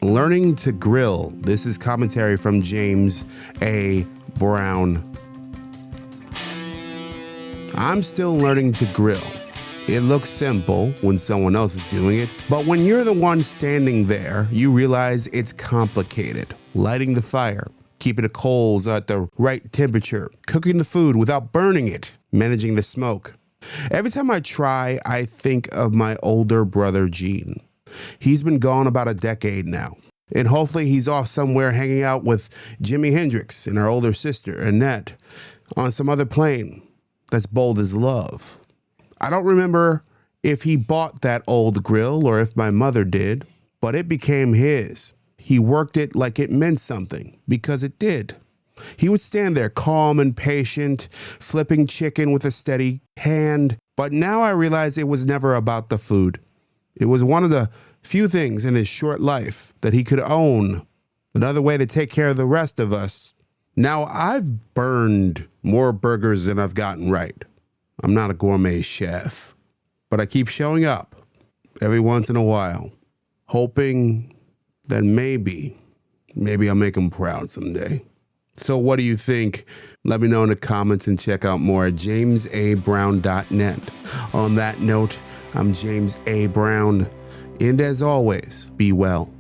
Learning to grill. This is commentary from James A. Brown. I'm still learning to grill. It looks simple when someone else is doing it, but when you're the one standing there, you realize it's complicated. Lighting the fire, keeping the coals at the right temperature, cooking the food without burning it, managing the smoke. Every time I try, I think of my older brother, Gene. He's been gone about a decade now, and hopefully he's off somewhere hanging out with Jimi Hendrix and our older sister, Annette, on some other plane that's bold as love. I don't remember if he bought that old grill or if my mother did, but it became his. He worked it like it meant something, because it did. He would stand there calm and patient, flipping chicken with a steady hand. But now I realize it was never about the food. It was one of the few things in his short life that he could own. Another way to take care of the rest of us. Now, I've burned more burgers than I've gotten right. I'm not a gourmet chef, but I keep showing up every once in a while, hoping that maybe I'll make him proud someday. So what do you think? Let me know in the comments and check out more at jamesabrown.net. On that note, I'm James A. Brown, and as always, be well.